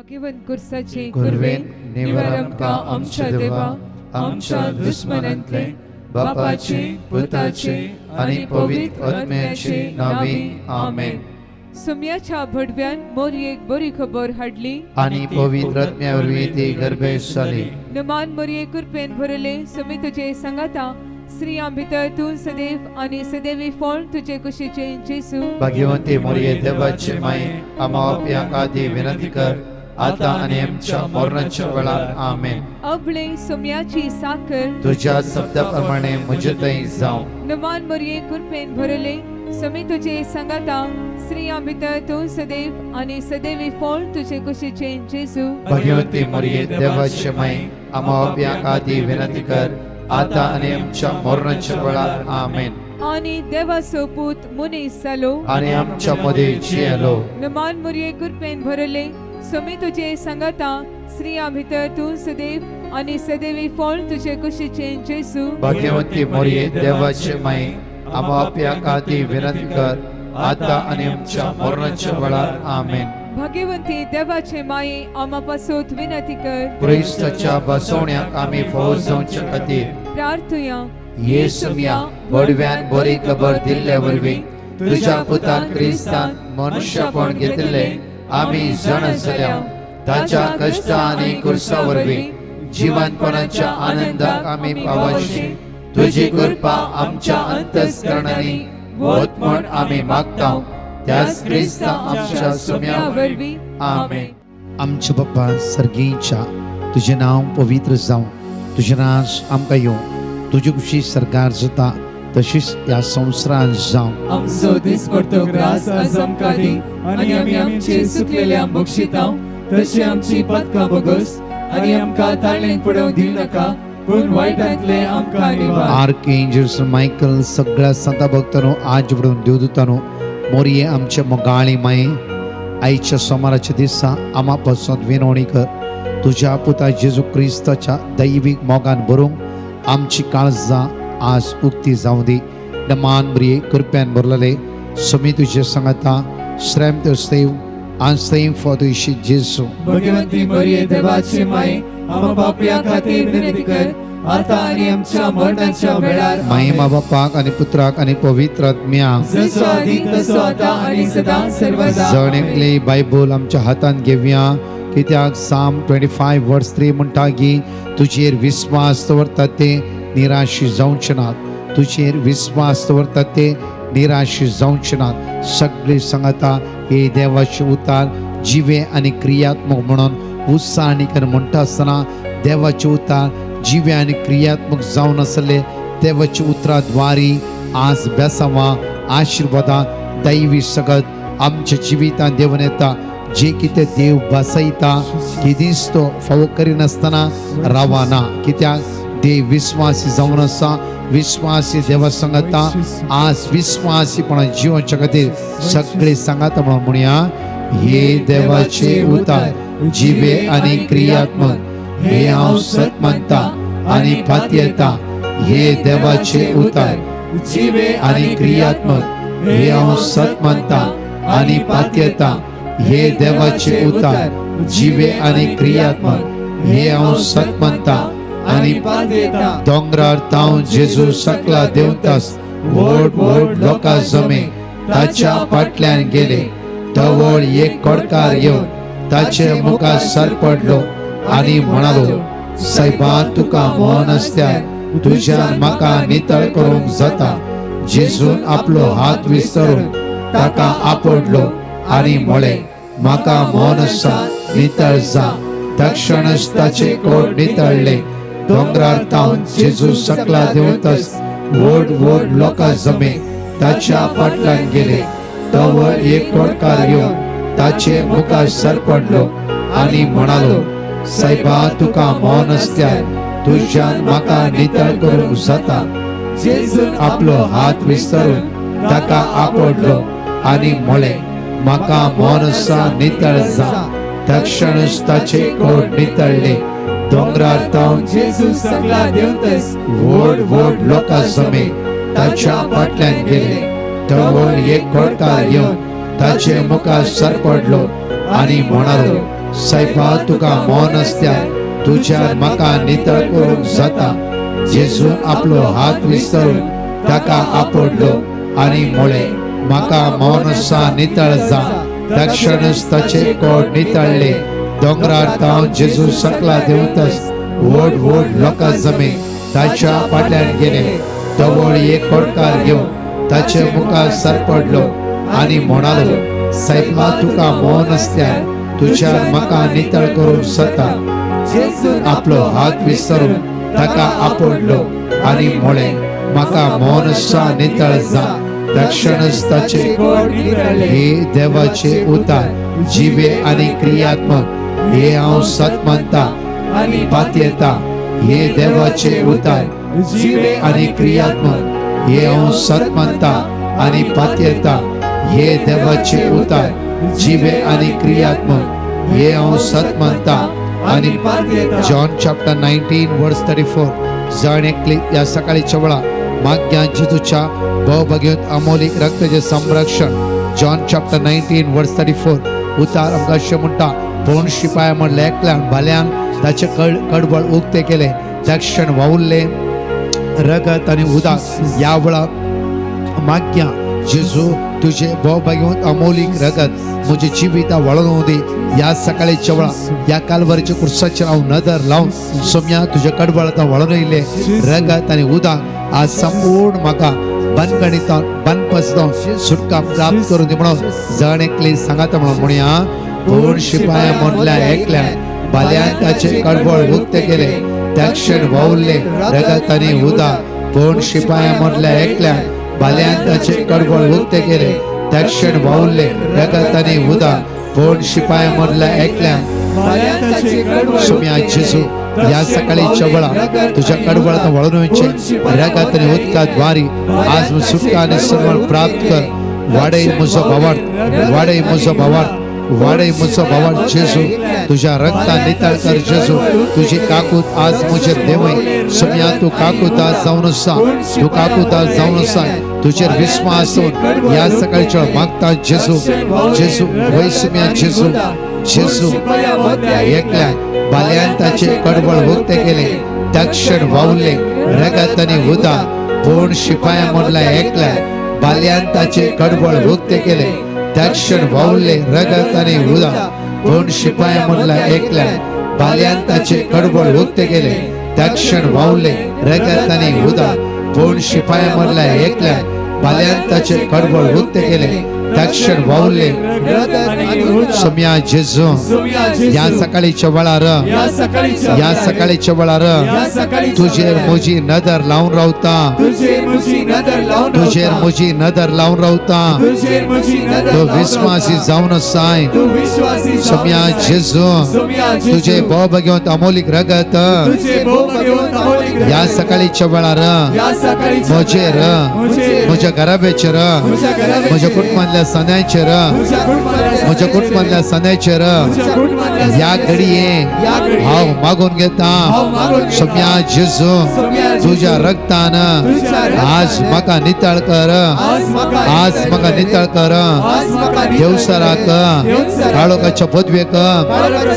भाग्यवन कुर्साचे कुर्वेन निवार आमकां आमच्या देवा आमच्या दुश्मनांतले बापाचे पुताचे आनी पवित्र आत्म्याचे नावे आमेन. सुम्याच्या भडव्यान मोरयेक बरी खबर हाडली आनी पवित्र आत्म्यावरवी ती गर्भेश जाली. नमान मोरये कृपेन भरले सुमी तुझे संगाता स्त्रियां भितर तूं सदैव आनी सदैवी फळ तुझे कुशीचे जेसू. भाग्यवंती मोरये देवाचे माये आम्हा पाप्यांक आदी विनंती कर आता आनी आमच्या मरणाच्या वेळार आमेन. अबळे सुम्याची साकर तुझ्या शब्दाप्रमाणे म्हजे थंय जावं. नमान मोरये कृपेन भरले सुमी तुझे संगाता स्त्रियां भितर तूं सदैव आनी सदैवी फळ तुझे कुशीचे जेसू. भाग्यवंती मोरये देवाचे माये आम्हा पाप्यांक आदी विनंती कर आता आनी आमच्या मरणाच्या वेळार आमेन. आनी देवाचो पूत मनीस जालो आनी आमच्या मदीं जियेलो. नमान मोरये कृपेन भरले सुमी तुझे संगाता स्त्रियां भितर तूं सदैव आनी सदैवी फळ तुझे कुशीचे जेसू. भाग्यवंती मोरये देवाचे माये आम्हा पाप्यांक आदी विनंती कर आता आनी आमच्या मरणाच्या वेळार आमेन. भाग्यवंती देवाचे माये आम्हा पासोत विनंती कर. क्रिस्ताच्या बसवण्याक आमी फावो जावचे खातीर प्रार्थुया. येसुम्या बडव्यान बरी खबर दिल्ले वरवीं तुझ्या पुतान क्रिस्तान मनुष्यपण घेतिल्ले आमी जाण जाल्या. ताच्या कश्टा आनी कुर्सा वरवीं जिवंतपणाच्या आनंदाक आमी पावशी तुजी कृपा आमच्या अंतस्करणांनी वत म्हण आमी मागता. त्याच क्रिस्ता आमच्या सुम्या वरवीं आमेन. आमचे बाप्पा सर्गीच्या तुझे नाव पवित्र जावं, तुझे राज आमकां येवं, तुजी खुशी सरकार जाता तशीच ह्या संवसारांत जावं. आमचो दिसपडतो ग्रास आज आमकां दी आनी आमी आमचे सुकलेल्या बक्षिता तशी आमची पदकां बगस आनी आमकां ताळणेक पडोवंक दिव नाका पूण वायटांतले आमकां निवार. आर्कएंजल्स मायकल सगळ्या संता भक्तांनो आज वडून देवदूतांनो मोरये आमचे मोगाळी माये आयच्या सोमाराच्या दिसा आम्हा पासून विनवणी कर. तुझ्या पुता जेजू क्रिस्ताच्या दैवीक मोगान भरूंक आमची काळजां आज उक्ती जावं दी. नमान मोरये कृप्यान भरलेले सुमी तुझे सांगाता श्रेम सेव and same for the जेसू. भगवंती मरिये देवाचे माये आम्हा पाप्यां खातीर विनंती कर आता आनी आमच्या मरणाच्या वेळार महिमा बापाक आणि पुत्राक आणि पवित्र आत्म्याक जसो आदी तसो आता आनी सदा सर्वदा. जणेकली बायबल आमच्या हातान घेवया कित्याक साम 25 वर्स 3 म्हणटा की तुजेर विश्वास दवरता ते निराशी जावचे नात. तुजेर विश्वास दवरता ते निराशी जावचे नात. सगळी सांगता हे देवाचे उतार जिवे आणि क्रियात्मक म्हणून उत्साहानिकन म्हणटा आसतना देवाचे उतार जिवे आणि क्रियात्मक जावन आसले देवाचे उतरा द्वारी आज बेसांवां आशिर्वादां दैवी सगत आमच्या जिवितांत देवन येता. जे कितें देव बसयता केदींच तो फावो करिनासतना रावना. कित्याक देव विश्वासी जावन आसा. विश्वासी देवा सांगता आज विश्वासीपणा जिवोवच्या खातीर सगळे सांगता म्हणूया हे देवाचे उतार जिवे आणि क्रियात्मक हे हांव सत मानता आनी पातयेता. हे देवाचे उतार जिवे आणि क्रियात्मक हे हांव सत मानता आनी पातयेता. हे देवाचे उतार जिवे आणि क्रियात्मक हे हांव सत मानता आनी पातयेता. दोंगरार ताव जेजू सकला देंवतास व्हड व्हड लोकां जमे ताच्या फाटल्यान गेले. धवळ एक कोडकार येवन ताचे मुखार सरपडलो आनी म्हणालो सायबा तुका मोन आसल्यार तुज्यान म्हाका नितळ करूंक जाता. जेजून आपलो हात विस्तरून ताका आपडलो आनी म्हळे म्हाका मोन आसा नितळ जा. तक्षणच ताचे कोट नितळले. दोंगरार तावन जेजू सकला देंवतास व्हड व्हड लोकां जमे ताच्या फाटल्यान गेले. धवळ एक कोडकार येवन ताचे मुखार सरपडलो आनी म्हणालो सायबा तुका मोन आसल्यार तुज्यान म्हाका नितळ करूंक जाता. जेजून आपलो हात विस्तरून ताका आपडलो आनी म्हळे म्हाका मोन आसा नितळ जा. तक्षणच ताचे कोट नितळले. दोंगरार तावन जेजू सकला देंवतास व्हड व्हड लोकां जमे ताच्या फाटल्यान गेले. धवळ एक कोडकार येवन ताचे मुखार सरपडलो आनी म्हणालो सायबा तुका मौन असत्यार तुझ्यान म्हाका नितळ करूंक जाता. जेजून आपलो हात विस्तरून ताका आपडलो आनी म्हळे, म्हाका मौन आसा, नितळ जा. त्या क्षणच ताचे कोड नितळले. दोंगरार तावन जेजू सकला देंवतच व्हड व्हड लोकां जमे ताच्या फाटल्यान गेले. जवळ एक कोडकार घेवन ताचे मुखार सरपडलो आनी म्हणालो, सायबा तुका मौन असत्यार तुझ्यान म्हाका नितळ करूंक जाता. जेजून आपलो हात विस्तरून ताका आपडलो आनी म्हळे, म्हाका मौन आसा, नितळ जा. त्या क्षणच ताचे हे देवाचे उतार जिवे आनी क्रियात्मक हे हांव सत मानता आनी पातयेता. हे देवाचे उतार जिवे आनी क्रियात्मक हे हांव सत मानता आनी पातयेता. हे देवाचे उतार जिवे आनी क्रियात्मक हे हांव सत मानता आनी पातयेता. जॉन चॅप्टर 19 वर्स 34. जण एकली या सकाळीच्या वेळा माग्या जेजूच्या भोवभगीत अमोलीक रक्ताचे संरक्षण. जॉन चॅप्टर 19 वर्स 34. उतार आमकां अशें म्हणटा, पूण शिपाय म्हणले एकल्यान भाल्यान ताचे कडबड उक्ते केले. त्या क्षण वावुरले रगत आनी उदक. या वेळा माग्या जेजू तुझे भोवभगीत अमोलीक रगत म्हजे जिविता वळोवन दी. या सकाळीच्या वेळा या कालवारीच्या कुर्साचेर हांव नदर लावन सोम्या तुझे कडबडांत वळोवन येयले रगत आनी उदक आज संपूर्ण म्हाका बनगणितान बनपसतावन सुटका प्राप्त करून दी म्हणून जण एकली सांगात म्हणून म्हणया. पूण शिपाया म्हणल्या एकल्यान भाल्यान ताचे कडबड उक्ते केले. त्या क्षण वावुरले रगत आनी उदक. पूण शिपाया म्हणल्या एकल्यान भाल्यान ताचे कडबड उक्ते केले. त्या क्षण वावुरले रगत आनी उदक. पूण शिपाया म्हणल्या एकल्यान सोम्या जेजू या सकाळीच्या वेळा तुझ्या कडबडांत वळून येवचे रगत आनी उदकाद्वारे आज सुटका आनी सन्मान प्राप्त कर. वाडय म्हजो भावार्थ, वाडय म्हजो भावार्थ, वाडय म्हजो भावार्थ. जेजू तुझ्या रक्तान नितळ कर. जेजू तुझी काकूत आज म्हजेर देवय. सोम्या तू काकूत आज जावन आसा, तू काकूत आज जावन आसा. तुजेर विश्वास दवरून या सकाळच्या मागता जेजू. जेजू वय सोम्या जेजू. जेजू एकल्यान भाल्यान ताचे कडबड उक्ते केले. त्या क्षण वावुरले रगत आनी उदक. पूण शिपाया म्हणल्या एकल्यान भाल्यान ताचे कडबड उक्ते केले. त्या क्षण वावुरले रगत आनी उदक. पूण शिपाया म्हणल्या एकल्यान भाल्यान ताचे कडबड उक्ते केले. त्या क्षण वावुरले रगत आनी उदक. पूण शिपाया म्हणल्या एकल्यान भाल्यान ताचे कडबड उक्ते केले. त्या क्षण वावुरले सोम्या जेजू या सकाळीच्या वेळार या सकाळीच्या वेळार तुझेर म्हजी नदर लावन रावता. तुझेर म्हजी नदर लावन रावता. तो विश्वासी जावन आसाय. सोम्या जेजू तुझे भोवभगीत अमोलीक रगत या सकाळीच्या वेळार म्हजेर, म्हज्या घराब्याचेर, म्हज्या कुटुंबांतल्या सन्याचेर, म्हज्या कुटुंबांतल्या सन्याचेर या घडये हांव मागून घेता. सोम्या जेजू तुझ्या रक्तान आज म्हाका नितळ कर. आज म्हाका नितळ कर. देवसराक, काळोखाच्या पदवेक,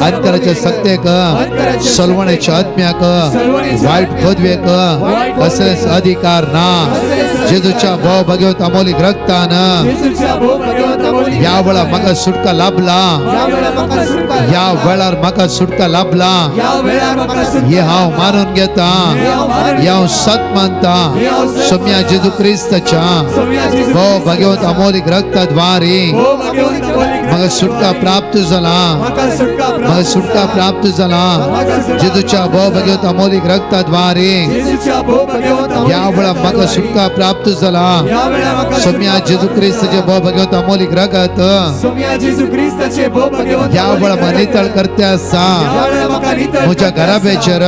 अंतराच्या सत्तेक, सलवण्याच्या आत्म्याक, वायट पदवेक कसलेच अधिकार ना. जेजूच्या भोवभगीत अमोलीक रक्तान या वेळा म्हाका सुटका लाभला. या वेळार म्हाका सुटका लाभला. हे हांव मानून घेता. हे हांव सत मानता. सोम्या जेजू क्रिस्ताच्या भोवभगीत अमोलीक रक्ताद्वारे म्हाका सुटका प्राप्त जाला. म्हाका सुटका प्राप्त जाला. जेजूच्या भोवभगीत अमोलीक रक्ताद्वारे या वेळा म्हाका सुटका प्राप्त जाला. सोम्या जेजू क्रिस्ताचे भोवभगीत अमोलीक रगत या वेळा म्हाका नितळ करते आसा. म्हज्या घराब्याचेर,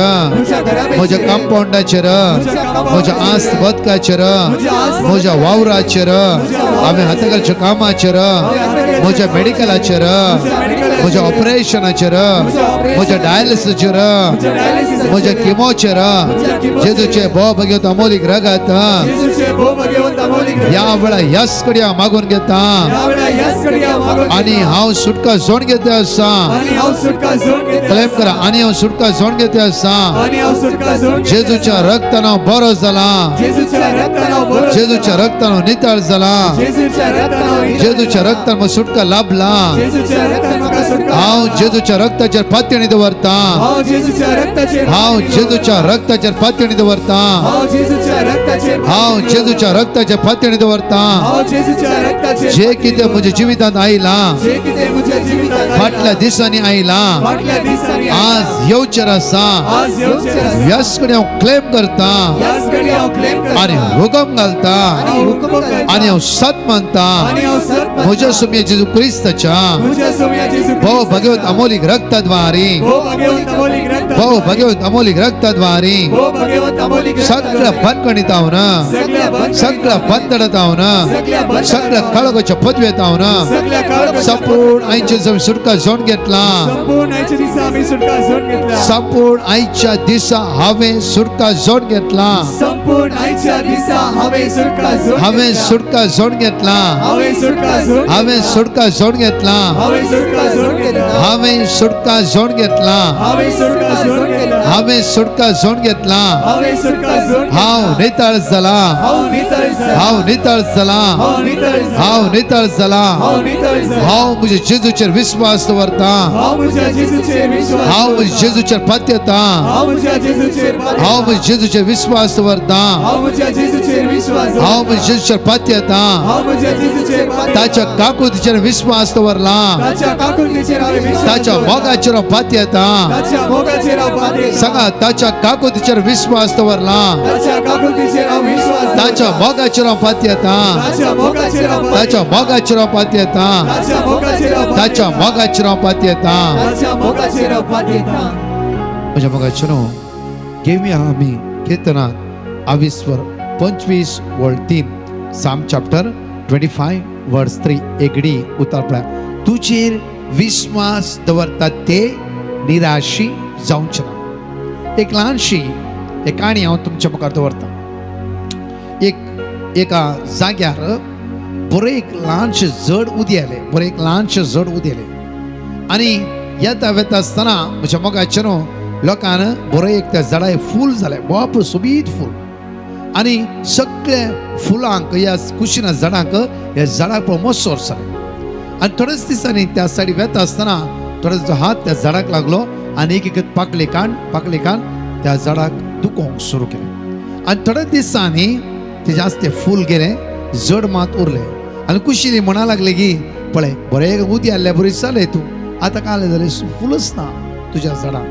म्हज्या कंपाऊंडाचेर, म्हज्या आस्त बदकाचेर, म्हज्या वावराचेर, हांवें हातागालच्या कामाचेर, म्हज्या मेडिकलाचेर दोगाल्याचेर, म्हज्या ऑपरेशनाचेर, म्हज्या डायलिसिसचेर, म्हज्या किमोचेर जेजूचे भोवभगवत अमोलीक रगत येशूचे भोवभगवंत अमोलीक रगत या वेळा यस कड्या मागून घेता ह्या वेळा यस कड्या मागून आणि हांव सुटका जोड घेते आसा. आणि हांव सुटका जोड घेता क्लेम करा आणि हांव सुटका जोड घेते आसा. आणि हांव सुटका जोड घेता जेजूच्या रक्तान हांव बरो जाला. जेजूच्या रक्तान हांव बरो जेजूच्या रक्तान हांव नितळ जाला. जेजूच्या रक्तान हांव जेजूच्या रक्तान म्हाका सुटका लाभला. जेजूच्या रक्तान म्हाका सुटका हांव जेजूच्या रक्ताचेर पातयणी दवरता. हांव जेजूच्या रक्ताचेर हांव जेजूच्या रक्ताचेर पातयणी दवरता. हांव जेजूच्या रक्ताचेर हांव जेजूच्या रक्ताचेर पातयणी दवरता. हांव जेजूच्या रक्ताचेर जे कितें म्हज्या जिवितांत आयला, जे कितें म्हज्या जिवितांत फाटल्या दिसांनी आयला, फाटल्या दिसांनी आज येवचेर आसा. आज येवचेर आसा. ह्याच कडेन हांव क्लेम करता ह्याच घडी हांव क्लेम करता आनी हुकम घालता आणि हुकम करता आनी हांव सत मानता आणि हांव सत मानता. म्हज्या सुमये जेजू क्रिस्ताच्या म्हज्या सोम्या जेजू भोव भगवत अमोलीक रक्ताद्वारी, भगवंत अमोलीक रक्त भोव भगवत अमोलीक रक्ताद्वारी भगवंत अमोलीक रक्त सगळ्या बंदकणीत हांव सगळ्या बंद सगळ्या बंदडत हांव सगळ्या बंद सगळ्या कळगोच्या पदवेत हांव सगळ्या काळ संपूर्ण आईचे सुटका जोड घेतला. संपूर्ण आयच्या दिसा आम्ही सुटका जोड घेतला संपूर्ण आईच्या दिसा हांवें सुटका जोड घेतला. संपूर्ण आयच्या दिसा हांवें सुटका जोड हांवें सुटका जोड घेतला. हांवें सुटका जोड हांवें सुटका जोड घेतला. हांवें सुटका जोड घेतला हांवें सुटका जोड घेतला. हांवें सुटका जोड घेतला हांवें सुटका जोड घेतला. हांवें सुटका जोड हांव नितळ जाला. हांव नितळ जाला हांव नितळ जाला. हांव नितळ जाला हांव नितळ जाला. हांव नितळ जाला हांव म्हज्या जेजूचेर विस्वास दवरता. हांव म्हज्या जेजूचेर विश्वास हांव म्हज्या जेजूचेर पातयता. हांव म्हज्या जेजूचेर पातयता. हांव म्हज्या जेजूचेर विस्वास दवरता. हांव म्हज्या जेजूचेर विश्वास हांव म्हज्या जेजूचेर पातयता. हांव म्हज्या जेजूचेर पातयता. ताच्या काकुतीचेर विस्वास दवरला. ताच्या काकुतीचेर हांवें विश्वास ताच्या दवरला. मोगाचेर हांव पातयता. ताच्या मोगाचेर हांव पातयता. सांगा ताच्या काकुतीचेर विस्वास दवरला. ताच्या काकुतीचेर हांव विश्वास दवरला. ताच्या मोगाचेर हांव पातयता. ताच्या मोगाचेर हांव पातयता. ताच्या मोगाचेर हांव पातयता. ताच्या मोगाचेर हांव ताच्या पातयता. मोगाचेर हांव पातयता. ताच्या मोगाचेर हांव पातयता. म्हज्या मोगाचेर घेवया आमी कीर्तनांत 22:25 साम चॅप्टर 25 वर्स 3 एकडी उतर पळय. तुजेर विस्वास दवरतात ते निराशी जावचे ना. एक ल्हानशी एक काणी हांव तुमच्या मुखार दवरता. एका जाग्यार बरें एक ल्हानशें जड उदेलें. बरें एक ल्हानशें जड उदेलें आनी येता वेता आसतना म्हज्या मोगाचेर लोकांन बरें एक त्या झाडाक फूल जालें. बाप सोबीत फूल आनी सगळे फुलांक ह्या कुशीना झाडांक ह्या झाडाक पळोवन मोसोर जालें. आनी थोडेच दिसांनी त्या सायडी वेता आसतना थोडो हात त्या झाडाक लागलो आनी एक पाकले कान त्या झाडाक दुखोवंक सुरू केलें. आनी थोड्या दिसांनी तेजे आस्ते फूल गेलें, जड मात उरलें. आनी कुशिली म्हणा लागले की पळय बरें उदी हाडल्या बरी जालें तूं, आतां काय जालें फुलच ना तुज्या झाडाक.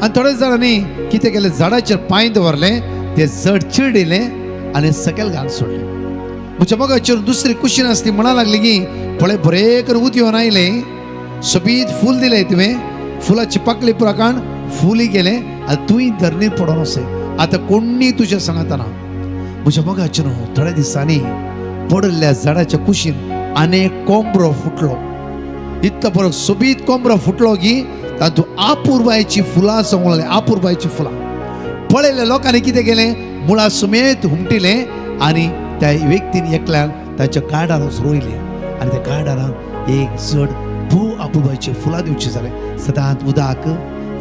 आनी थोड्या जाणांनी कितें केलें, झाडाचेर पांय दवरलें, तें जड चिरडिलें आनी सकयल घालून सोडलें. म्हज्या मोगाचेर दुसरी कुशीन आसली म्हणा लागली की पळय बरें करून उदी येवन आयलें, सोबीत फूल दिलें तुवें, फुलाची पाकळी प्रकाण फुली गेलें आनी तुंय धरणीर पडोन वसय, आतां कोणी तुज्या सांगाता ना. म्हज्या मोगाचेर थोड्या दिसांनी पडलेल्या झाडाच्या कुशीन आनीक कोंबरो फुटलो. इतलो बरो सोबीत कोंबरो फुटलो की तातूंत आपुरबायची फुलां सोंगलें. आपुरबायची फुलां पळयल्या लोकांनी कितें केलें, मुळा सुमेत हुमटिलें आनी त्या व्यक्तीन एकल्यान ताच्या गार्डान रोयलें आनी त्या गार्डानान एक जड भू आपुरबायची फुलां दिवची जालें. सदांच उदक,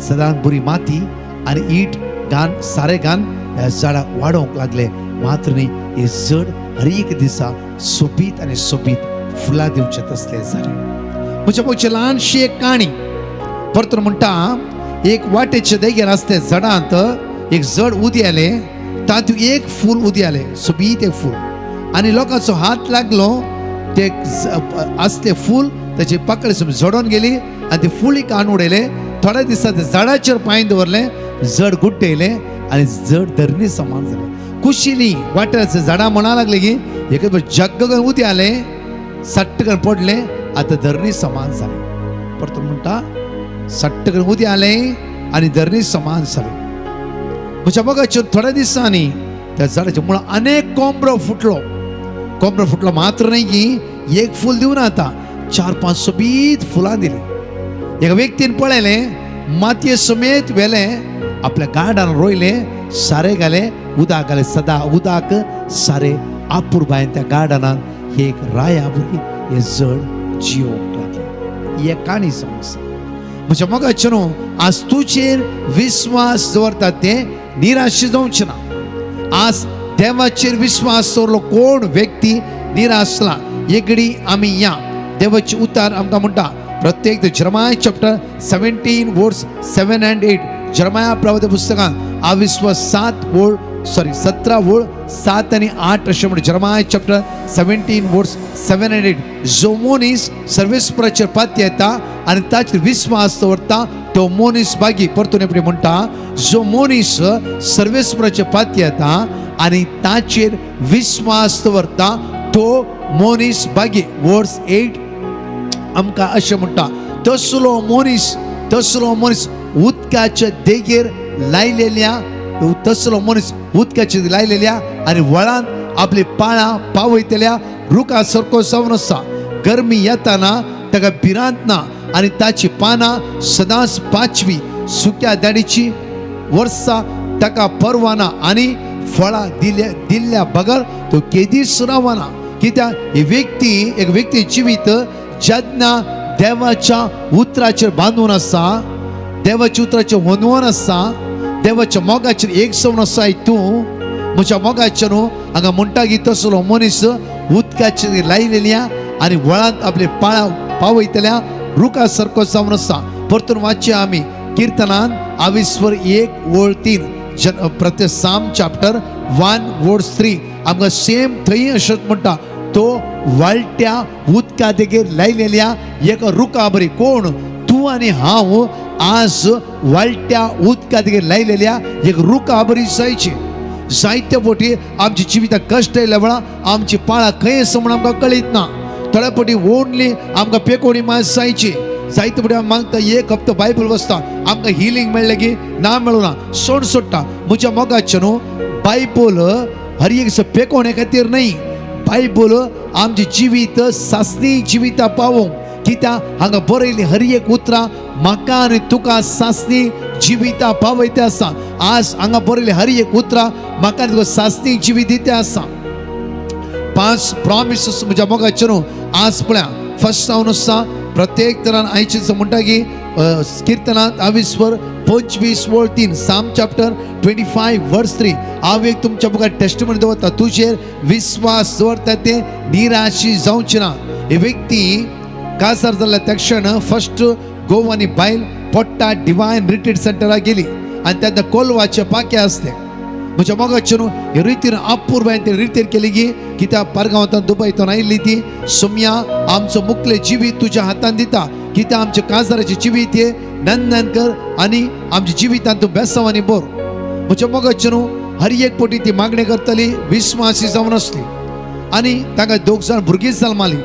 सदांच बरी माती आनी ईट घान सारें घान ह्या झाडाक वाडोवंक लागले. मात्र न्ही हे जड हर एक दिसा सोबीत आनी सोबीत फुलां दिवचें तसलें जालें. म्हज्या पयची ल्हानशी एक काणी परतून म्हणटा, एक वाटेचे देगेर आसले झाडांत एक जड उदी आलें, तातूंत एक फूल उदी आलें, सोबीत एक फूल आनी लोकांचो हात लागलो, ते आसले फूल ताची पाकळी झडोन गेली आनी ती फुली कान उडयले. थोड्या दिसा ते झाडाचेर पांय दवरलें, जड गुड्डयलें आनी जड धरणी समान जालें. कुशिली वाट्याचे झाडां म्हणा लागले की एक जग्ग उदी आलें, सट्ट करून पडलें, आतां धरणी समान जालें. परतून म्हणटा सट्ट करून उदी आलें आनी धरणी समान जालें. म्हज्या मोगाचेर थोड्या दिसांनी त्या झाडाच्या मुळां अनेक कोंबरो फुटलो. मात्र न्ही की एक फूल दिवना, आतां 4-5 सोबीत फुलां दिलीं. एक व्यक्तीन पळयले मातये समेत वेले आपल्या गार्डान रोयले सारे घाले उदक घाले सदा उदक सारे आपूर बायन त्या गार्डनान हे एक राया बरी हे जड जियोंक लागले. ही एक काणी समस्या. म्हणजे मोगाचे न्हू आज तुजेर विश्वास दवरता ते निराश जावचे ना. आज देवाचेर विश्वास दवरलो कोण व्यक्ती निराशला एगडी आमी या देवाचे उतार आमकां म्हणटा प्रत्येक जर्माय चॅप्टर 17 वर्स 7 and 8 जर्माया प्रवादी पुस्तकांत अविश्वास 17 वोळ 7 आणि 8 अशें म्हणटा. जर्माय चॅप्टर 17 वर्स 7 and 8 जो मनीस सर्वेस्पराचेर पातयेता येता आनी ताचेर विश्वास दवरता तो मनीस बागी परतून एपडी म्हणटा जो मनीस सर्वेस्पराचेर पातयेता येता आनी ताचेर विश्वास दवरता तो मनीस बागी. वर्स 8 आमकां अशें म्हणटा तसलो मनीस उदकाच्या देगेर लायलेल्या तसलो मनीस उदकाचेर लायलेल्या आनी वळान आपली पाळां पावयतल्या रुखा सारको जावन आसा. गरमी येताना ताका भिरांत ना आनी ताची पानां सदांच पाचवी. सुक्या दाडीची वर्सां ताका परवाना आनी फळां दिल्ल्या बगर तो केदीस रावना. कित्याक एक व्यक्ती जिवीत जेन्ना देवाच्या उतराचेर बांदून आसा देवाच्या उतराचेर वनवून आसा देवाच्या मोगाचेर एक जावन आसा तूं म्हज्या मोगाचेर न्हू हांगा म्हणटा की तसलो मनीस उदकाचेर लायलेल्या आनी वळांत आपले पाळां पावयतल्या रुखा सारको जावन आसा. परतून वाचया आमी किर्तनान 21:3 प्रत्येक साम चॅप्टर 1:3 आमकां सेम थंय अशेंच म्हणटा तो वाळट्या उदका देगेर लायलेल्या एक रुखा बरी. कोण तूं आनी हांव आज वाळट्या उदका देगेर लायलेल्या एक रुखा बरी जायची. जायत्या फावटी आमच्या जिविताक कश्ट येयल्या वेळा आमची पाळां खंय आसा म्हूण आमकां कळीत ना. थोड्या फावटी ओनली आमकां पेकोणी मात जायची. जायते फावटी मागता एक हप्तो बायबल वाचता आमकां हिलींग मेळ्ळें की ना मेळूं ना सोड सोडटा. म्हज्या मोगाचें न्हू बायबल हर एक पेकोवणे खातीर न्हय. बायबल आमचे जिवीत सासणी जिविता पावोंक. कित्याक हांगा बरयली हर एक उतरां म्हाका आनी तुका सासणी जिविता पावयते आसा. आज हांगा बरयली हर एक उतरां म्हाका आनी तुका सासणी जिवीत दिते आसा. 5 प्रॉमिसेस म्हज्या मोगाचे न्हू आज पळया फर्स्ट जावन आसा प्रत्येक तरान आयचे म्हणटा की किर्तनांत 22:25 साम चॅप्टर 25:3 हांव एक तुमच्या मुखार टेस्टिमनी दवरता तुजेर विश्वास दवरता ते निराशी जावचे ना. हे व्यक्ती काजार जाल्ल्या त्या क्षण फर्स्ट गोवा आनी बायल पोट्टा डिवायन रिट्रीट सेंटराक गेली आनी तेन्ना कोलवाचे पाके आसले. म्हज्या मोगाचे न्हू हे रितीन अपूर्वायन ते रितीर केली की कित्याक पारगांवांतल्यान दुबयतून आयिल्ली ती सोम्या आमचो मुखलें जिवीत तुज्या हातान दिता. कित्याक आमच्या काजाराचें जिवीत हे नंदन कर आनी आमच्या जिवितांत तूं बेसांव आनी बोर. म्हज्या मोगाचे न्हू हर एक फावटी ती मागणी करतली विश्वासी जावन आसली आनी ताका 2 जाण भुरगीं जल्माली.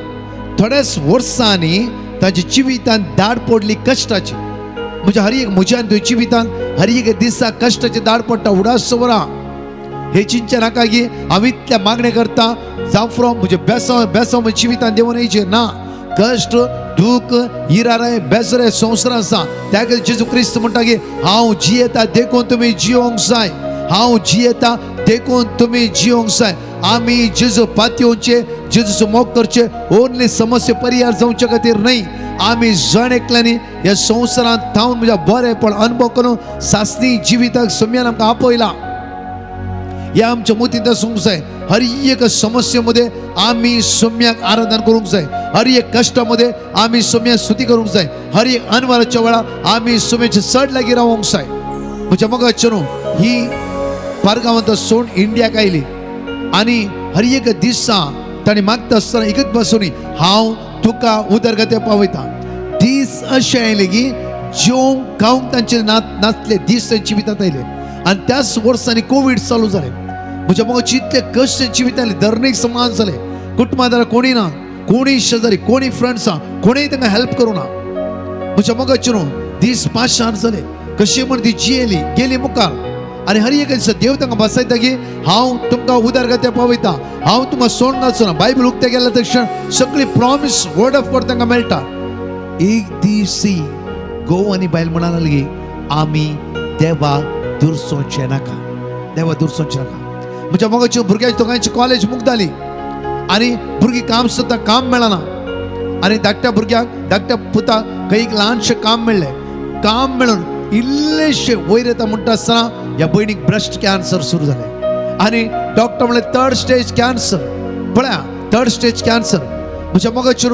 थोड्याच वर्सांनी ताच्या जिवितांत दाड पडली कश्टाची. म्हणजे हर एक म्हज्या तुज्या जिवितांत हर एक दिसा कश्टाचे दाड पडटा. उडास वरां हे चिंचे नाका की हांव इतल्या मागणे करता जावं म्हजे बेसांव म्हज्या जिवितांत देंवन येयचे ना. कश्ट दूख इराराय बेसरे संवसार आसा त्या खातीर जेजू क्रिस्त म्हणटा की हांव जियेता देखून तुमी जियोंक जाय. हांव जियेता देखून तुमी जियोंक जाय. आमी जेजू पातयेवचे जेजूचो मोग करचे ओन्ली समस्या परिहार जावचे खातीर न्हय. आमी जण एकल्यांनी ह्या संवसारांत थांवन म्हज्या बरेपण अनुभव करून सासणी जिविताक सोम्यान आमकां आपयला. या आमच्या मुतींत आसूंक जाय. हर एक समस्येमध्ये आम्ही सोम्याक आराधना करूंक जाय. हर एक कष्टामध्ये आम्ही सोम्याक स्तुती करूंक जाय. हर एक अनवराच्या वेळा आम्ही सोम्याचे चड लागीं रावूंक जाय. म्हज्या मोगाचे न्हू ही पारगांवांत सोड इंडियाक आयली आनी हर एक दिसा ताणें मागता आसतना एकच बसून हांव तुका उदरगती पावयता. दीस अशें आयले की जेवंक खावंक तांचे नाचले दीस जिवितांत आयले आनी त्याच वर्सांनी कोविड चालू जालें. म्हज्या मोगाची इतले कश्ट जिवितांतले धर्मीक समाज जाले. कुटुंबादारा कोणी ना, कोणी शेजारी, कोणी फ्रेंड्सां, कोणीय तांकां हेल्प करूं ना. म्हज्या मोगाचे न्हू दीस 5 जाले. कशी म्हण ती जियेली गेली मुखार आनी हर एक दिसा देव तांकां बसयता की हांव तुमकां उदरगती पावयता, हांव तुमकां सोडून वचना. बायबल उक्ते गेल्या तशें सगळी प्रॉमिस वर्ड ऑफ गॉड तांकां मेळटा. एक दीस घोव आनी बायल म्हणाले लगी आमी देवा दूर सोडचे नाका, देवा दूर सोडचे नाका. म्हज्या मोगाच्या भुरग्याची दोगांयची कॉलेज मुक्त जाली आनी भुरगीं काम सोदता, काम मेळना. आनी धाकट्या भुरग्याक धाकट्या पुताक खंय एक ल्हानशें काम मेळ्ळें. काम मेळून इल्लेशें वयर येता म्हणटा आसतना ह्या भयणीक ब्रेस्ट कॅन्सर सुरू जालें आनी डॉक्टर म्हणलें 3rd स्टेज कॅन्सर. पळया 3rd स्टेज कॅन्सर. म्हज्या मोगाचेर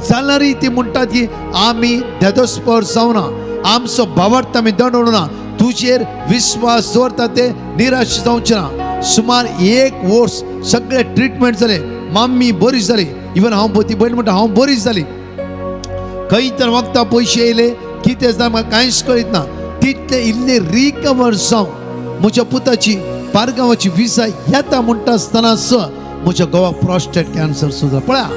जाल्यारय ती म्हणटात की आमी देदोस्पर जावना, आमचो भावार्थ आमी दंडवना ना, तुजेर विश्वास दवरता ते निराश जावचे ना. सुमार 1 वर्स सगळे ट्रिटमेंट जाले, माम्मी बरी जाली, इवन हांव ती बैल म्हणटा हांव बरी जाली. खंय तर वखदां पयशे येयले, कितें जालें म्हाका कांयच कळीत ना. तितले इल्ले रिकवर जावन म्हज्या पुताची पारगांवाची विजा येता म्हणटा आसतना म्हज्या घोवाक प्रोस्टेट कॅन्सर सुद्दां. पळया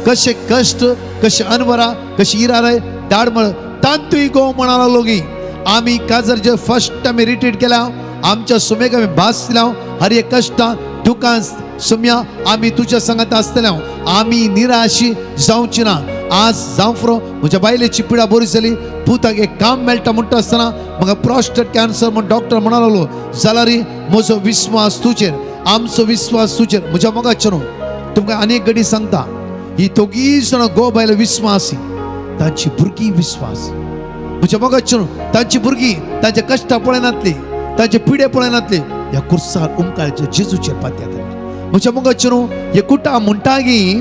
कशे कश्ट, कशे अनवरां, कशी इराय दाडमळ तांतूय घोव म्हणा लागलो की आमी काजर जे फर्स्ट आमी रिट्रीट केल्या, आमच्या सुमेक आमी भास दिल्या, हर एक कश्टां दुखां सुम्या आमी तुज्या सांगात आसतल्या, आमी निराशी जावची ना. आज जावं फुरो म्हज्या बायलेची पिडा बरी जाली, पुताक एक काम मेळटा म्हणटा आसतना म्हाका प्रोस्टेट कॅन्सर म्हण डॉक्टर म्हणा लागलो जाल्यार म्हजो विश्वास तुजेर, आमचो विश्वास तुजेर. म्हज्या मोगाचेर तुमकां आनीक घडी सांगता, ही दोगीय जाणां घोव बायल विश्वासी, तांची भुरगीं विश्वास. म्हज्या मोगाचेर तांची भुरगीं तांचे कश्ट पळयनातली, तांचे पिडे पळयनातली, ह्या कुर्सार उमकाळच्या जेजूचेर पातयेतले. म्हज्या मोगाचेर हे कुटां म्हणटा की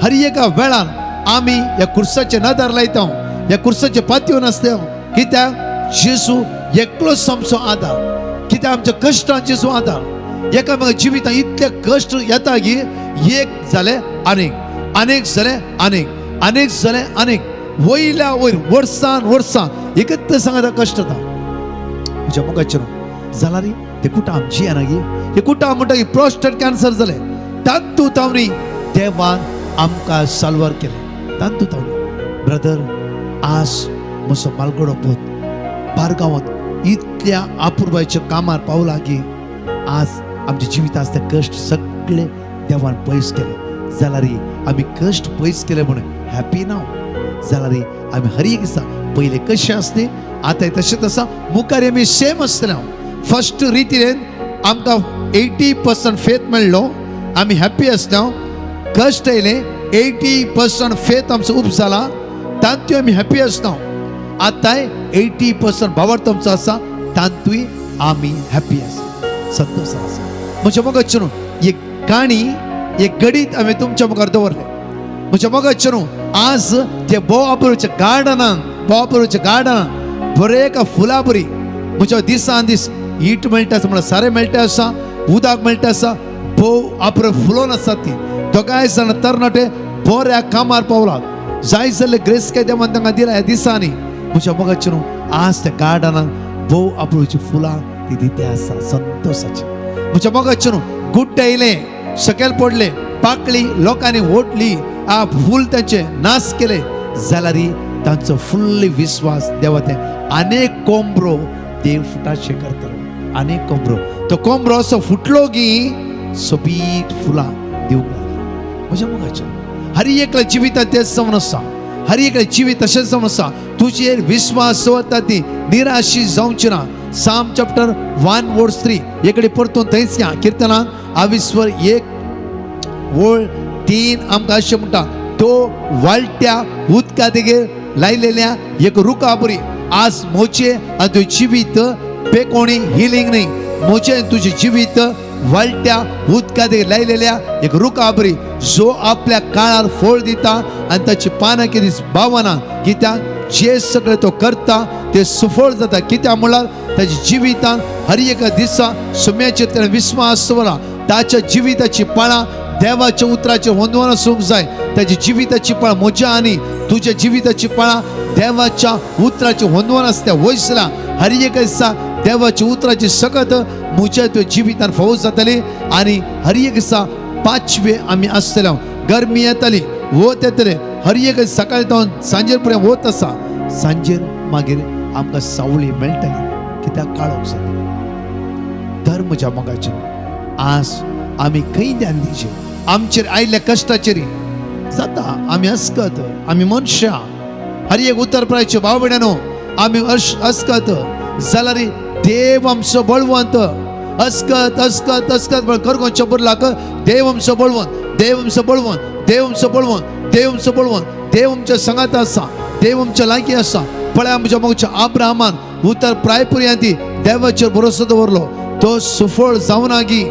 हर एका वेळार आमी ह्या कुर्साचे नदर लायता, ह्या कुर्साचे पातयो नासता, कित्याक जेजू एकलोच आमचो आदार, कित्याक आमच्या कश्टांत जेजू आदार. एकामेका जिवितांत इतले कश्ट येता की एक जाले अनेक, अनेक जाले अनेक, अनेक जाले अनेक, वयल्या वयर वर्सान वर्सां एकच सांगता कश्ट येता. म्हज्या मोगाचेर जाल्यार ते कुटां आमची येना गे, हे कुटां म्हणटा की प्रोस्टेट कॅन्सर जाले, तातूंत तावणी देवान आमकां साल्वार केले, तातूंत तावणी. ब्रदर आज म्हजो मालगडो पूत बारगांवांत इतल्या अपुर्बाच्या कामार पावला की आज आमच्या जिवितांत ते कश्ट सगळे देवान पयस केले. जाल्यार आमी कश्ट पयस केले म्हणून हॅपी ना, जाल्यार आमी हर एक दिसा पयले कशे आसले आतां तशेंच आसा, मुखार आमी सेम आसतले. फर्स्ट रितीन आमकां 80% फेथ मेळ्ळो, आमी हॅपी आसलो. कश्ट येयले 80% फेथ आमचो उप जाला, तांतूय आमी हॅपी आसता. आतांय 80% भावार्थ आमचो आसा, तांतूय आमी हॅपी आसा, संतोश आसा. म्हज्या मोगाचेर एक काणी, एक गडीत आमी तुमच्या मुखार दवरले. म्हज्या मोगाचेर आज ते बोवापुरच्या गार्डनान बरे एका फुलां बरी म्हज्या दिसान दीस ईट मेळटा आसा, म्हळ्यार सारें मेळटा आसा, उदक मेळटा आसा, भोव आपरो फुलोवन आसात. ती दोगांय जाण तरणाटे बऱ्या कामार पावलात. जाय जाल्ले ग्रेस काय देवान तांकां दिला ह्या दिसांनी. म्हज्या मोगाचेर आज त्या गार्डनान भोव आपुळीची फुलां ती दिते आसा, संतोशाची. म्हज्या मोगाचेर गुड्डे येयले, सकयल पडले, पाकळी लोकांनी ओटली, आ फूल तांचे नाश केले, जाल्यार तांचो फुल्ली विश्वास देवा ते अनेक कोंबरो देव फुटाशे करतलो. अनेक कोंबरो, तो कोंबरो असो फुटलो की सोबीत फुलां दिवंक लागली. म्हज्या मोगाचेर हर एकल्या जिवितांत तेच जावन आसा, हर एकल्या जिवीत तशेंच जावन आसा. तुजेर विश्वास दवरता ती निराशी जावची ना. साम चॅप्टर 1:3 एकडे परतून थंयच या किर्तनान 22:3 आमकां अशें म्हणटा, तो वाळट्या उदका देगेर लायलेल्या एक रुखा बरी. आज मोचे आनी तुजें जिवीत पेकोणी हिलींग न्ही, मोचे तुजें जिवीत वाळट्या उदका देगेर लायलेल्या एक रुखा बरी, जो आपल्या काळार फळ दिता आनी ताची पानां कितें भावना, कित्याक जे सगळें तो करता ते सफळ जाता. कित्याक म्हळ्यार ताच्या जिवितांत हर एका दिसा सुम्याचेर ताणें विश्वास दवरला. ताच्या जिविताची पाळां देवाच्या उतराचेर वंदवून आसूंक जाय. ताची जिविताची पाळां म्हज्या आनी तुज्या जिविताची पाळां देवाच्या उतराचेर वंदवून आसता. वयसला हर एका दिसा देवाच्या उतराची सकत म्हज्या तुज्या जिवितांत फौज जातली. आनी हर एक दिसा 5वे आमी आसतले, गरमी येतली, वत येतले, हर एक सकाळी जावन सांजेर पर्यंत वत आसा. सांजेर मागीर आमकां सावळी मेळटली, कित्याक काळोख जाता. धर म्हज्या मोगाचेर आज आमी खंय ध्यान दिवचें, आमचेर आयिल्ल्या कश्टाचेर जाता. आमी अस्कत, आमी मनशां, हर एक उत्तर प्रदेशचे भाव भयणांनो, आम्ही अस्कत जाल्यार देव आमचो बळवंत अस्कत अस्कत अस्कत बळ करगो चबर लाक देव आमचो बळवंत देव आमचो बळवंत देव आमचो बळवंत देव आमचो बळवंत देव आमच्या संगात आसा देव आमच्या लागीं आसा पळय आमच्या मोगच्या अब्राहमान उतर प्रायपुर्यांती देवाचेर भरोसो दवरलो तो सुफळ जावनागी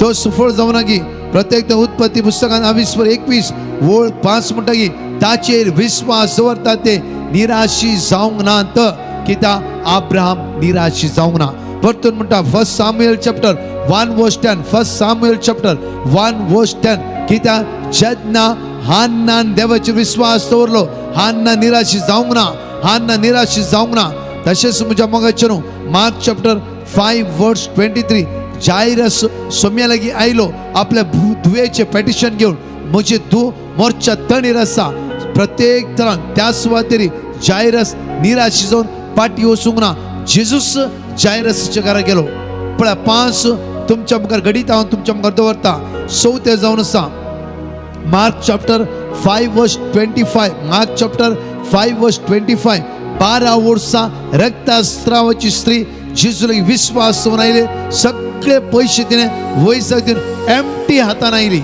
तो सुफळ जावनागी प्रत्येक उत्पत्ती पुस्तकान 22:21 ओळ 5 म्हणटा की ताचेर विश्वास दवरता ते निराशी जावंक नात कित्याक अब्राहम निराशी जावंक ना परतून म्हणटा first Samuel chapter 1:10 first Samuel chapter 1:10 कित्याक जेन्ना हान्नान देवाचेर विश्वास दवरलो हान्ना निराशी जावंक ना हान्ना निराशी जावंक ना तशेंच म्हज्या मोगाचेर मार्क चॅप्टर 5:23 जायरस सोम्या लागीं आयलो आपल्या धुवेचे पेटिशन घेवन म्हजे धू मोर्चा तणीर आसा प्रत्येक तरान त्या सुवातेर जायरस निराशी जावन पाटी वचूंक ना जेजूस जायरसच्या घरा गेलो पळय 5 तुमच्या मुखार घडीत हांव तुमच्या मुखार दवरता 6 जावन आसा मार्क चॅप्टर 5:25 मार्क चॅप्टर 5:25 12 वर्सां रक्तस्रावाची स्त्री जेजूला विश्वास दवरून आयले सगळे पयशे तिणें वयसाक दिवन एम्प्टी हातान आयली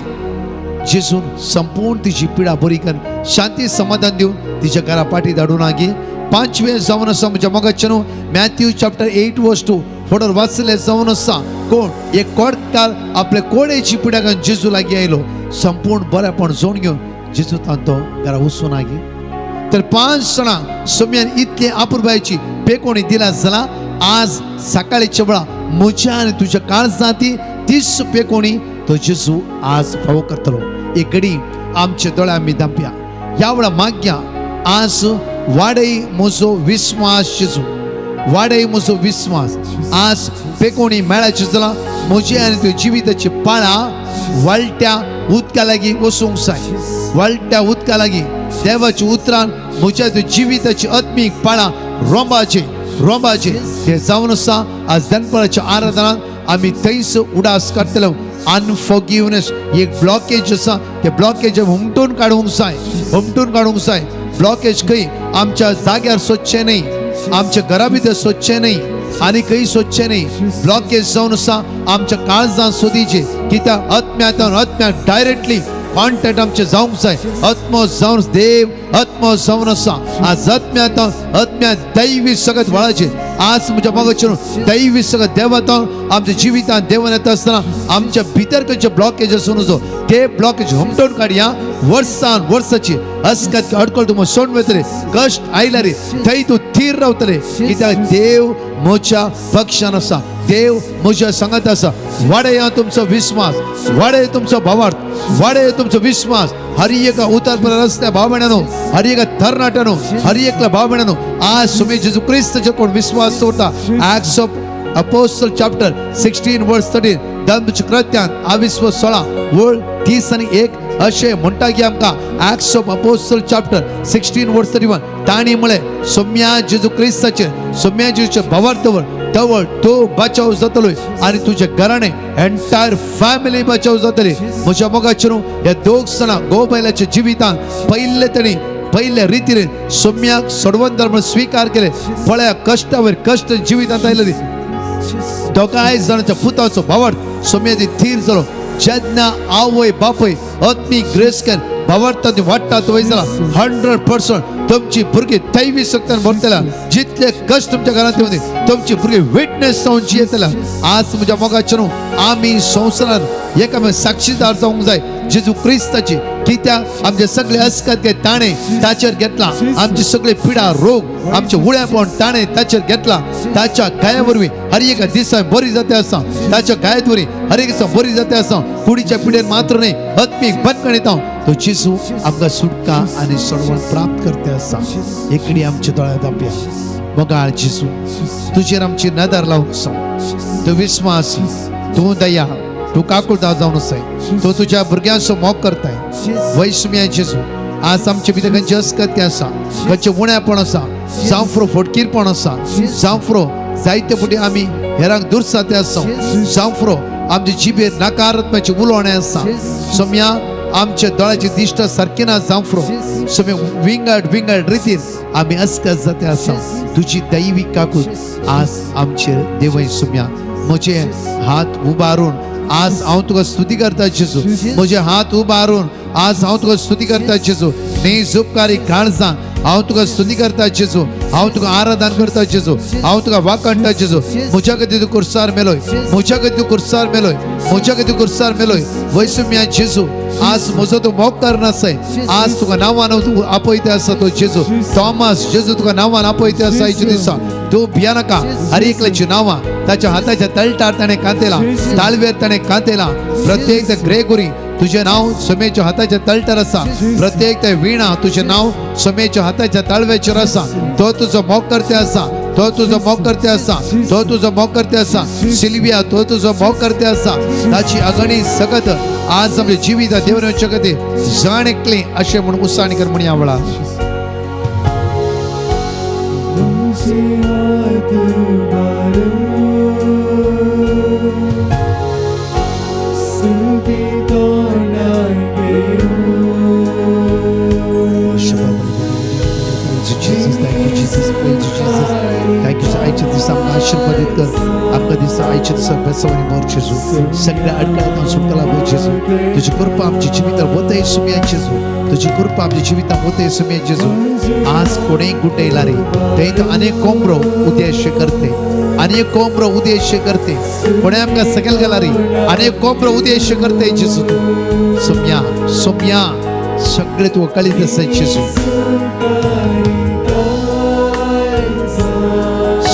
जेजून संपूर्ण तिची पिडा बरी करून शांती समाधान दिवन तिच्या घरा पाठी धाडून आगी 5वें जावन आसा म्हज्या मोगाचेर मॅथ्यू चॅप्टर 8:2 फुडोर वाचले जावन आसा कोण एक कोडकार आपले कोडेची पिडा घेवन जेजू लागीं आयलो संपूर्ण बरेपण जोड घेवन जेजू तांतो घरा वचून आगी तर 5 जाणां सोम्यान इतले आपुरबायेची पेकोणी दिला जाल्यार आज सकाळीच्या वेळा म्हज्या आनी तुज्या काळजांती तीच पेकोणी तो जेजू आज फावो करतलो एक घडी आमचे दोळे आमी धांपया ह्या वेळा मागया आज वाडय म्हजो विश्वास जेजू वाडय म्हजो विश्वास आज पेकोणी मेळाची जाल्यार म्हजी आनी तुज्या जिविताची पाळा वाळट्या उदका लागीं वसूंक जाय वाळट्या उदका लागीं देवाच्या उतरान म्हज्या तुज्या जिविताची आत्मीक पाळा रोंबाचे हे जावन आसा आज दनपाराच्या आराधनांत आमी थंयच उडास करतलो अनफॉरगिवनेस एक ब्लॉकेज आसा ते ब्लॉकेज हुमटून काडूंक जाय ब्लॉकेज खंय आमच्या जाग्यार सोदचें न्ही आमच्या घरा भितर सोदचें न्ही आनी खंय सोदचें न्ही ब्लॉकेज जावन आसा आमच्या काळजांत सोदीचे कित्याक आत्म्याक डायरेक्टली कॉन्टॅक्ट आमचे जावंक जाय आत्मो जावन देव आत्मो जावन आसा आज आत्म्या दैवी सगत वळाचे आज म्हज्या मोगाचेर दैवी सगत देवात आमच्या जिवितांत देवान येता आसतना आमच्या भितर खंयचे ब्लॉकेज आसूं नजो ते ब्लॉकेज हुमटून काडया वर्साची अस्कत अडकळ तूं सोडून वयतले कश्ट आयला रे थंय तूं थीर रावतले कित्याक देव म्हज्या पक्षान आसा देव म्हज्या सांगात आसा वाडया तुमचो विश्वास वाडय तुमचो भावार्थ वाडय तुमचो विश्वास हर एक उतर रस्त्या भाव भयणानो हर एक तरणाट्यानो हर एकल्या भाव भयणानो आज तुम्ही जेजू ख्रिस्ताचेर कोण विश्वास दवरता एक्ट्स ऑफ अपोस्टल चॅप्टर 16:13 धर्मचक्रांत 16 वळ 30 आनी 1 अशें म्हणटा की आमकां एक्ट्स ऑफ अपोस्टल चॅप्टर 16:31 ताणी म्हळें सोम्या जेजू ख्रिस्ताचेर सोम्या जेजूचेर भावार्थ दवर तो बचाव जातलो आणि तुझे घराणे एंटायर फॅमिली बचाव जातली म्हज्या मोगाचेर हे दोग जाणां गोबायलाच्या जिवितांत पहिले रितीन सोम्याक सोडवंत धर्म स्वीकार केले पळया कष्टावर कष्ट जिवितांत आयले दोगांय जाणांच्या पुताचो भावार्थ सोम्याची थीर जालो जेन्ना आवय बापय आत्मीक ग्रेस केन भावार्थांत वाडटा तो वयसला 100% तुमची भुरगीं दैवी शक्तीन भरतल्या जितले कष्ट तुमच्या घरांत येवंदी तुमची भुरगीं विटनेस जावन जियेतल्या आज म्हज्या मोगाचेर आमी संवसारान एकामेक साक्षीदार जावंक जाय जेजू क्रिस्ताची कित्याक आमचे सगळे अस्कत ताणे ताचेर घेतला आमची सगळी पिडा रोग आमचे उळेपण ताणे ताचेर घेतला ताच्या गाया वरवीं हर एक दिसा बरी जाते आसा ताच्या गायत वरवीं हर एक दिसा बरी जाते आसा कुडीच्या पिडेर मात्र न्ही आत्मीक बंदकण येता तो जेजू आमकां सुटका आनी सोडवण प्राप्त करते आसा एकडी आमच्या दोळ्यांत धांपया मोगाळ जेजू तुजेर आमची नदर लावंक सांग तूं विश्वास तूं दया तूं काकुळटा जावन आसाय तो तुज्या भुरग्यांचो मोग करताय वैसम्या जेजू आज आमचे भितर खंयचे अस्कत आसा खंयचे उणेपण आसा जावं फुरो फटकीरपण आसा जावं फुरो जायते फावटी आमी हेरांक दुर्साते आसा जावं फुरो आमचे जिबेर नकारात्मकाचे उलोवणे आसा सोम्या आमच्या दोळ्याची दिश्ट सारखी ना जावफ्रो सोमे विंगड रितीन आम्ही अस्कस जाते असा तुझी दैविक काकूत आज आमचे देवय सुम्या म्हजे हात उबारून आज हांव तुका स्तुती करता जेजू म्हजे हात उबारून आज हांव तुका स्तुती करता जेजू न्ही उपकारी काळजां हांव तुका स्तुती करता जेजू हांव तुका आराधन करता जेजू हांव तुका वाकणटा जेजू म्हज्या खातीर तूं कुर्सार मेलोय म्हज्या खातीर तूं कुर्सार मेलोय म्हज्या खातीर कुर्सार मेलोय वैसुम्या जेजू आज म्हजो तूं मोग नासय आज तुका नांवान आपयता आसा तो जेजू थॉमस जेजू तुका नांवान आपयता आसा हेच्या दिसा तूं भियानाका हर एकल्याची नांवां ताच्या हाताच्या तळटार ताणें कांतेला ताळवेर ताणें कांतेला प्रत्येक ते ग्रेगोरी तुझे नाव सोमेच्या हाताच्या तळटार आसा प्रत्येक ते विणा तुझे नाव सोमेच्या हाताच्या ताळव्याचेर आसा तो तुजो मोग करते आसा तो तुजो मोग करते आसा तो तुजो मोग करते आसा सिल्विया तो तुजो मोग करते आसा ताची अगणी सगत आज आमच्या जिविता देवराच्या खातीर जाणेकली अशें म्हूण उसाणी कर म्हण ह्या वेळार आयच्या दिसा आमकां आशिर्वादीत कर आमकां दिसा आयच्या दिसा बेसवणी मोर जेजू सगळ्या अडकळ्यांतून सुटला पळय जेजू तुजी कृपा आमच्या जिवितांत वतय सुमया जेजू तुजी कृपा आमच्या जिवितांत वतय सुमया जेजू आज कोणेय गुड्डयला रे थंय तो अनेक कोंबरो उद्देश्य करते अनेक कोंबरो उद्देश्य करते कोणे आमकां सकयल गेला रे अनेक कोंबरो उद्देश्य करते जेजू सुमया सुमया सगळे तूं कळीत आसा जेजू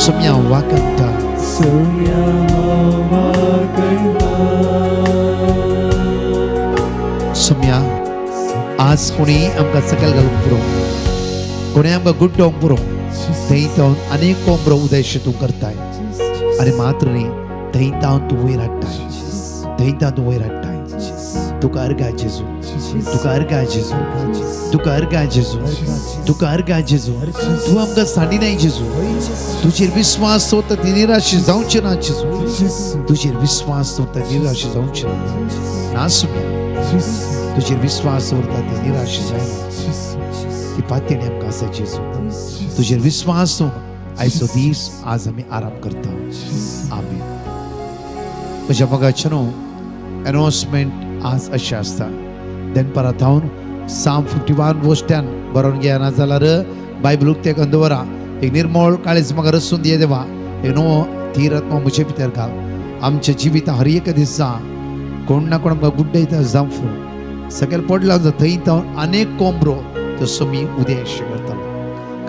सुम्या वाकंता सुम्या आज कोणी आमकां सकयल घालूंक पुरो कोणी आमकां गुड्डोवंक पुरो थंय तावन अनेक कोंबरो उद्देश तूं करताय आनी मात्र न्ही थंय तावन तूं वयर हाडटाय थंय तावन तूं वयर हाडटाय तुका अर्गा जेजू तुका अर्गा जेजू तुका अर्गा जेजू तुका अर्गा जेजू तूं आमकां सांडिनाय जेजू तुजेर विश्वास दवरता ती निराशी जावची ना जेजू तुजेर विश्वास दवरता निराशी जावची ना सुम्या तुजेर विश्वास दवरता ती निराशी जायना ती पातयणी आमकां आसा जेजू तुजेर विश्वास दवरून आयचो दीस आज आमी आराम करता आमीन म्हज्या मोगाचे न्हू अनाउन्समेंट आज अशें आसता देनपरां हांव साम 51 वर्स्ट्यान बरोवन घेया ना जाल्यार बायबल उक्ते करून दवरा एक निर्मळ काळीज म्हाका रसून दिये देवा एक नवो थीर आत्मा म्हजे भितर घाल आमच्या जिवितां हर एक दिसा कोण ना कोण आमकां गुड्डयता जावं सकयल पडला थंय तावन अनेक कोंबरो तो सुमी उद्देश करतालो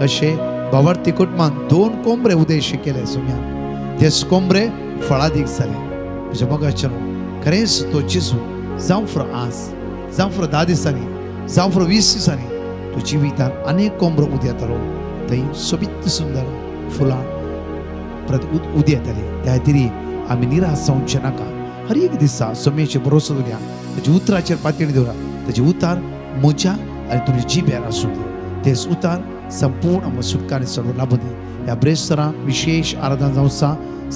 कशे बावर्ती कुटुंबान 2 कोंबरे उद्देश केले सुम्यान ते कोंबरे फळादीक जाले म्हज्या मोगाचे खरेंच तो जेजू जावं फुरो आज जावं फुरो 10 दिसांनी जावं फुरो 20 दिसांनी तो जिवितांत अनेक कोंबरो उदे येतालो थंय सोबीत सुंदर फुलां उदे येताली त्या खातीर आमी निराश जावचे नाका हर एक दिसा सोमेचे भरोसो दवरया ताच्या उतराचेर पातयणी दवरा ताचे उतार म्हज्या आनी तुमच्या जिब्यार आसूं दी तेच उतार संपूर्ण आमकां सुटकाने सर्व लाभूं दी ह्या ब्रेस्तरां विशेष आराधना जावं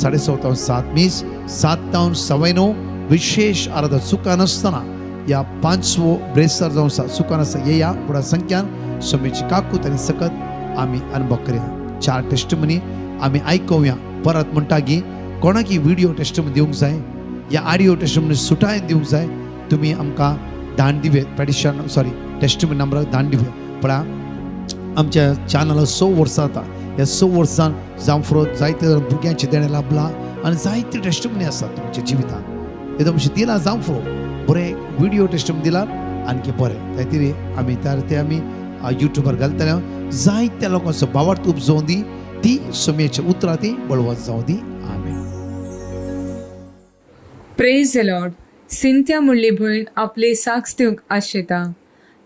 7:30 मीस 7:99 विशेष आराधना चुका नासतना या 5वो ब्रेस्तार जावं चुका नासता येया पुढा संख्यान सोमेची काकूत आनी सकत आमी अनुभव करया 4 टेस्टमनी आमी आयकोवया परत म्हणटा की कोणाकी व्हिडिओ टेस्टमनी दिवंक जाय या ऑडिओ टेस्टमनी सुटाय दिवंक जाय तुमी आमकां धाड दिवे पेडिशन टेस्टमनी नंबर धाड दिवे पळा आमच्या चॅनल 6 वर्सां जाता ह्या 6 वर्सान जावं फुरो जायते भुरग्यांचे देणे लाभला आनी जायते टेस्टमनी आसात तुमच्या जिवितांत एकदम अशें दिला जावं फुरो बरें व्हिडिओ टेस्टमनी दिलां आनकी बरें त्या खातीर आमी ते आमी युट्यूबार घालतले जायत्या लोकांचो भावार्थ उपजोवन दी ती सोमेची उतरां ती बळवत जावं दी आमेन प्रेज द लॉर्ड सिंथ्या म्हणली भयण आपले साक्ष दिवंक आशेता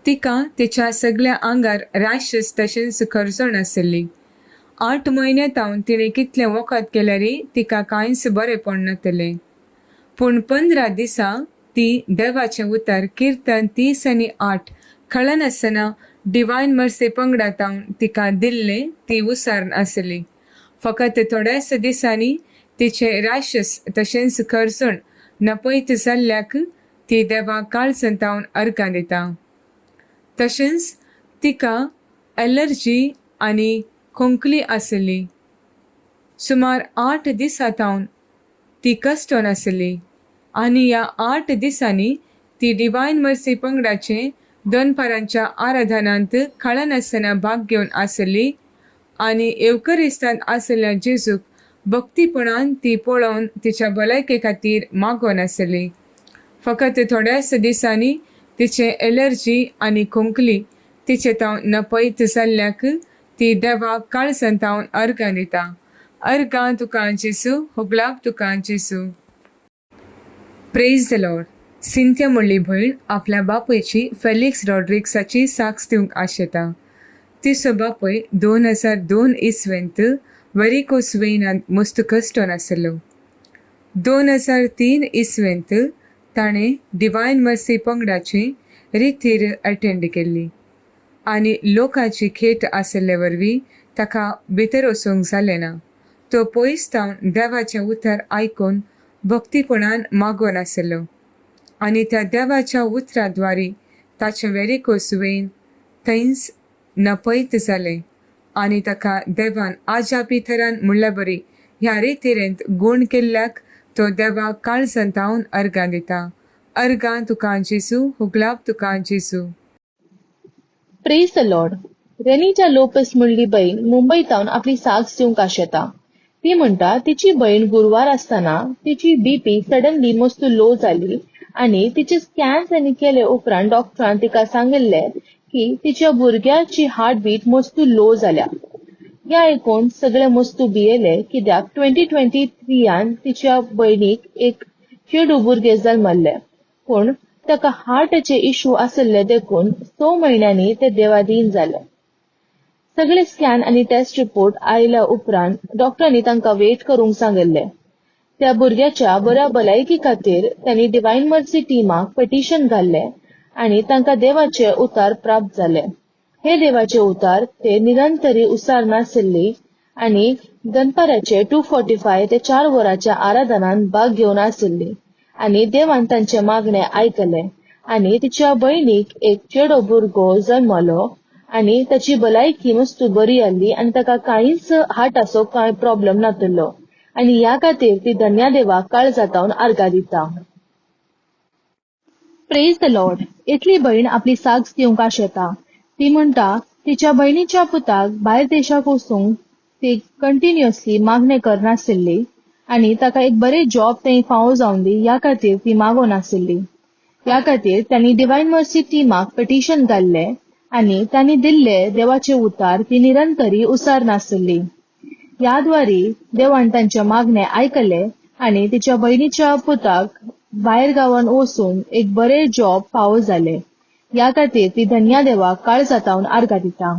तिका तिच्या सगळ्या आंगार राशस तशेंच खर्चण आशिल्ली 8 म्हयने तावन तिणें कितलें वखद केल्यारय तिका कांयच बरें पडनासलें पूण 15 दिसां ती देवाचें उतर किर्तन 30 आनी 8 खळनासतना डिवायन मर्सी पंगडा तावन तिका दिल्लें ती उसारण आसली फकत थोड्याच दिसांनी तिचे राशस तशेंच खर्चण नपयत जाल्ल्याक ती देवाक काळ संतावन अर्गां दिता. तशेंच तिका एलर्जी आनी खोंकली आसली. सुमार 8 दिसांतावन ती कस्टोन आसली आनी ह्या 8 दिसांनी ती डिवायन मर्सी पंगडाचे दनपारांच्या आराधनांत खाळनासतना भाग घेवन आसली आनी एवकरिस्तांत आसलेल्या जेजूक भक्तीपणान ती पळोवन तिच्या भलायके खातीर मागोन आसली. फकत थोड्याच दिसांनी तिचे एलर्जी आनी खोंकली तिचे ताव नपयत जाल्ल्याक ती देवाक काळ संतावन अर्गां दिता. अर्गां तुका जेसू, होगलाक तुका जेसू. Praise the lord. सिंथ्या म्हणली भयण आपल्या बापयची फेलिक्स रॉड्रिक्साची साक्ष दिवंक आशेता. तिचो बापय 2002 इसवेंत वेरिकोस वेनांत मस्त कस्टोन आसलो. 2003 इसवेंत ताणें डिवायन मर्सी पंगडाची रितीर अटेंड केल्ली आनी लोकांची खेट आसले वरवीं ताका भितर वचूंक जालें ना. तो पयस तावन देवाचें उतर आयकून भक्तीपणान मागोन आसलो आनी त्या देवाच्या उतरा द्वारी ताचें वेरिकोस वेन थंयच नपयत जालें आनी ताका देवान आजापी तरान म्हणल्या बरी ह्या रितीरेंत गूण केल्ल्याक तो देवाक काळ संतावन अर्गां दिता. अर्गां तुका जेसू, होगलाक तुका जेसू. Praise the lord. रेनीच्या लोपस म्हणली बहीण मुंबईतावन आपली साक्ष दिवंक आशेता. ती म्हणटा तिची बहीण गुरुवार आसतना तिची BP सडनली मस्त लो जाली आनी तिचे स्कॅन्स आनी केले उपरांत डॉक्टरान तिका सांगिल्ले की तिच्या भुरग्याची हार्टबीट मस्त लो जाल्या. ह्या आयकून सगळे मस्त भियेले कित्याक 2023 तिच्या भयणीक एक चेडू भुरगे जल्मल्ले पूण ताका हार्टचे इश्यू आसले देखून 6 म्हयन्यांनी ते देवाधीन जाले. सगळे स्कॅन आनी टेस्ट रिपोर्ट आयल्या उपरांत डॉक्टरांनी तांकां वेट करूंक सांगिल्ले. त्या भुरग्याच्या बऱ्या भलायकी खातीर त्यांनी डिवायन मर्सी टिमाक पिटिशन घाल्ले आनी तांकां देवाचे उतार प्राप्त जाले. हे देवाचे उतार ते निरंतरी उसार नासली आनी दनपाराचे 2:45 ते 4 वरांच्या आराधनांत भाग घेवन आसली आनी देवान तांचे मागणे आयकले आनी तिच्या भयणीक एक चेडो भुरगो जल्मलो आनी ताची भलायकी मस्त बरी आसली आनी ताका कांयच हार्टाचो कांय प्रॉब्लेम नासलो आनी ह्या खातीर ती धन्या देवाक काळ जातावन अर्गां दिता. Praise the Lord. इतली बहीण आपली साक्ष दिवंक आशेता. ती म्हणटा तिच्या भयणीच्या पुताक भायर देशाक वचूंक ती कंटिन्युअसली मागणे करनासली आनी ताका एक बरे जॉब थंय फावो जावन दी ह्या खातीर ती मागोन आसली. ह्या खातीर त्यांनी डिवायन मर्सी टिमाक पिटिशन घाल्ले आनी तांणी दिल्ले देवाचे उतार ती निरंतरी उसार नासली. ह्या द्वारी देवान तांचे मागणे आयकले आनी तिच्या भयणीच्या पुताक भायर गांवांत वचून एक बरे जॉब फावो जाले. ह्या खातीर ती धन्या देवाक काळ जातावन अर्गां दिता.